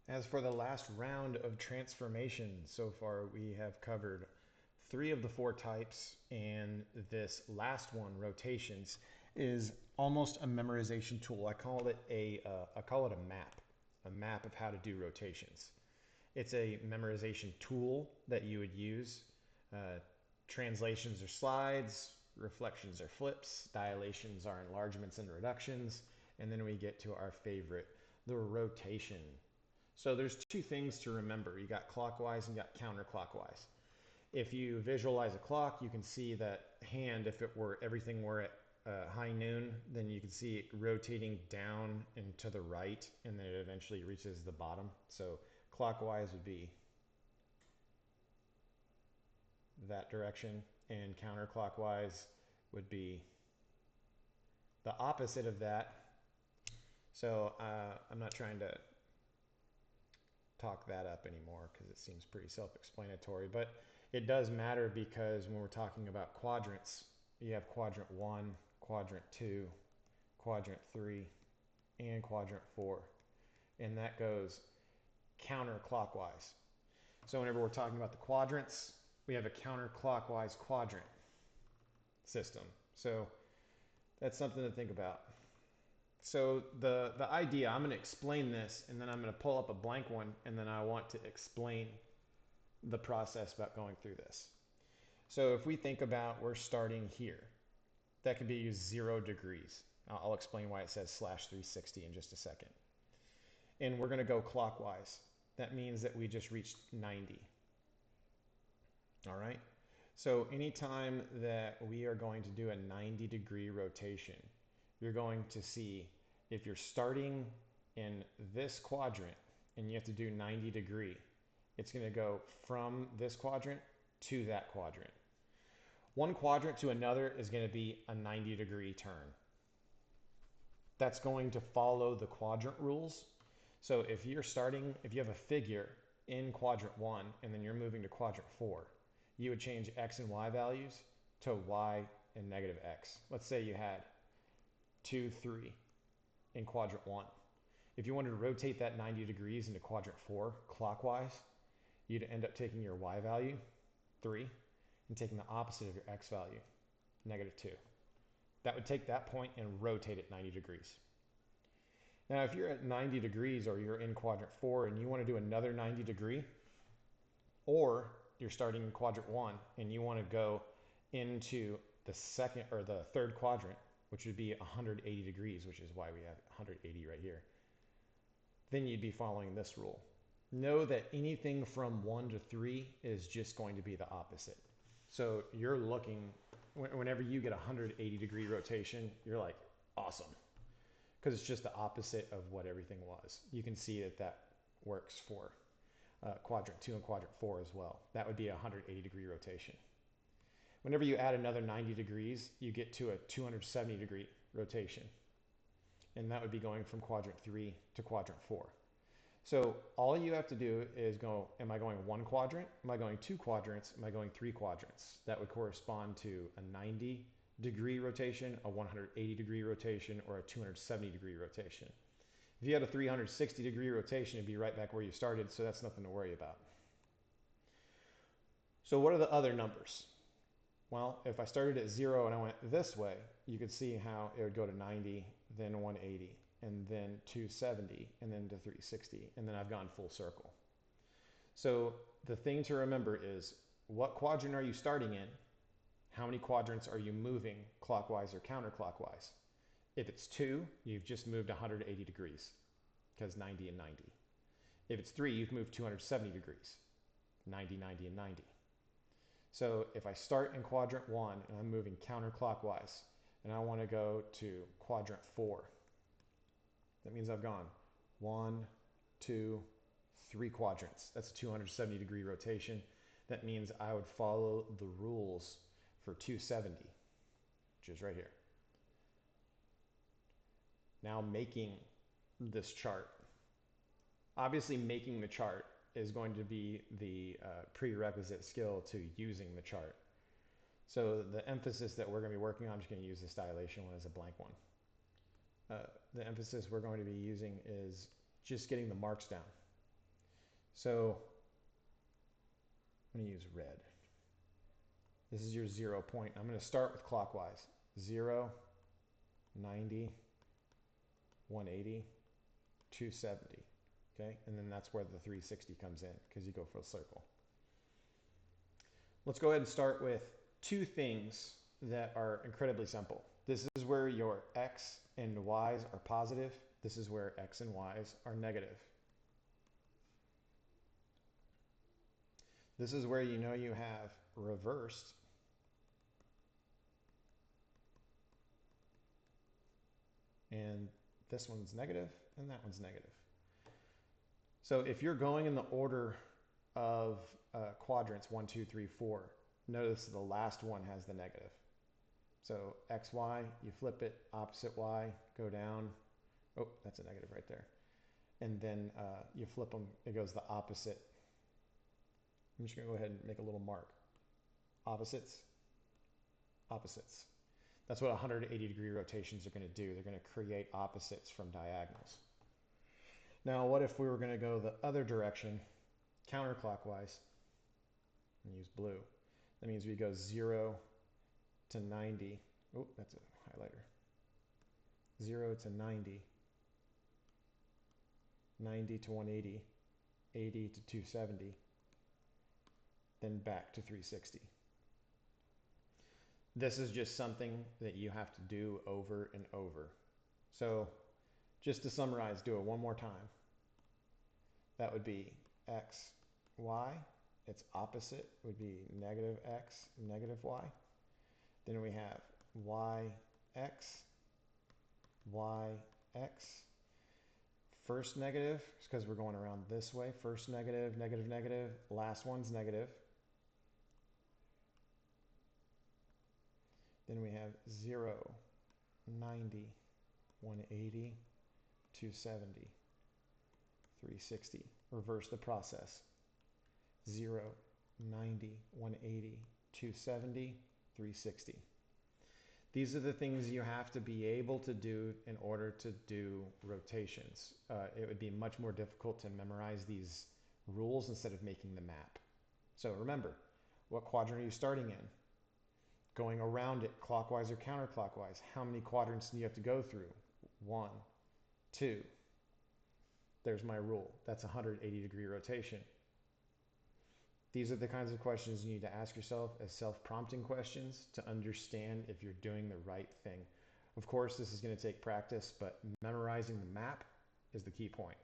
As for the last round of transformation, so far we have covered three of the four types, and this last one, rotations, is almost a memorization tool. I call it a map of how to do rotations. It's a memorization tool that you would use. Uh, Translations are slides, reflections are flips, dilations are enlargements and reductions, and then we get to our favorite, the rotation. So there's two things to remember. You got clockwise and you got counterclockwise. If you visualize a clock, you can see that hand, if it were everything were at high noon, then you can see it rotating down and to the right, and then it eventually reaches the bottom. So clockwise would be that direction, and counterclockwise would be the opposite of that. So I'm not trying to talk that up anymore because it seems pretty self-explanatory, but it does matter because when we're talking about quadrants, you have quadrant 1, quadrant 2, quadrant 3, and quadrant 4, and that goes counterclockwise. So whenever we're talking about the quadrants, we have a counterclockwise quadrant system. So that's something to think about. So the idea, I'm going to explain this, and then I'm going to pull up a blank one, and then I want to explain the process about going through this. So if we think about we're starting here, that could be 0 degrees. I'll explain why it says /360 in just a second. And we're going to go clockwise. That means that we just reached 90. All right. So anytime that we are going to do a 90-degree rotation, you're going to see if you're starting in this quadrant and you have to do 90 degree, it's going to go from this quadrant to that quadrant. One quadrant to another is going to be a 90-degree turn. That's going to follow the quadrant rules. So if you have a figure in quadrant 1 and then you're moving to quadrant 4, you would change x and y values to y and negative x. Let's say you had 2, 3 in quadrant 1. If you wanted to rotate that 90 degrees into quadrant 4 clockwise, you'd end up taking your y value, 3, and taking the opposite of your x value, negative 2. That would take that point and rotate it 90 degrees. Now, if you're at 90 degrees or you're in quadrant 4 and you want to do another 90 degree, or you're starting in quadrant 1 and you want to go into the second or the third quadrant, which would be 180 degrees, which is why we have 180 right here, then you'd be following this rule. Know that anything from 1 to 3 is just going to be the opposite. So you're looking, whenever you get a 180-degree rotation, you're like, awesome. Because it's just the opposite of what everything was. You can see that that works for quadrant 2 and quadrant 4 as well. That would be a 180-degree rotation. Whenever you add another 90 degrees, you get to a 270-degree rotation. And that would be going from quadrant 3 to quadrant 4. So all you have to do is go, am I going one quadrant? Am I going two quadrants? Am I going three quadrants? That would correspond to a 90-degree rotation, a 180-degree rotation, or a 270-degree rotation. If you had a 360-degree rotation, it'd be right back where you started, so that's nothing to worry about. So what are the other numbers? Well, if I started at 0 and I went this way, you could see how it would go to 90, then 180, and then 270, and then to 360, and then I've gone full circle. So the thing to remember is, what quadrant are you starting in? How many quadrants are you moving clockwise or counterclockwise? If it's 2, you've just moved 180 degrees, because 90 and 90. If it's 3, you've moved 270 degrees, 90, 90, and 90. So if I start in quadrant 1 and I'm moving counterclockwise and I want to go to quadrant 4, that means I've gone 1, 2, 3 quadrants. That's a 270-degree rotation. That means I would follow the rules for 270, which is right here. Now making this chart. Obviously making the chart is going to be the prerequisite skill to using the chart. So the emphasis that we're going to be working on, I'm just going to use this dilation one as a blank one. The emphasis we're going to be using is just getting the marks down. So I'm going to use red. This is your 0 point. I'm going to start with clockwise. 0, 90, 180, 270. Okay, and then that's where the 360 comes in because you go for a circle. Let's go ahead and start with two things that are incredibly simple. This is where your x and y's are positive. This is where x and y's are negative. This is where you know you have reversed and this one's negative and that one's negative. So if you're going in the order of quadrants 1, 2, 3, 4, notice the last one has the negative. So x, y, you flip it, opposite y, go down. Oh, that's a negative right there. And then you flip them, it goes the opposite. I'm just gonna go ahead and make a little mark. Opposites, opposites. That's what 180-degree rotations are gonna do. They're gonna create opposites from diagonals. Now, what if we were gonna go the other direction, counterclockwise, and use blue? That means we go 0 to 90. Oh, that's a highlighter. 0 to 90, 90 to 180, 80 to 270, then back to 360. This is just something that you have to do over and over. So just to summarize, do it one more time. That would be x, y. Its opposite would be negative x, negative y. Then we have y, x, y, x. First negative, because we're going around this way. First negative, negative, negative. Last one's negative. Then we have 0, 90, 180, 270, 360. Reverse the process. 0, 90, 180, 270, 360. These are the things you have to be able to do in order to do rotations. It would be much more difficult to memorize these rules instead of making the map. So remember, what quadrant are you starting in? Going around it clockwise or counterclockwise. How many quadrants do you have to go through? 1, 2. There's my rule. That's a 180-degree rotation. These are the kinds of questions you need to ask yourself as self-prompting questions to understand if you're doing the right thing. Of course, this is going to take practice, but memorizing the map is the key point.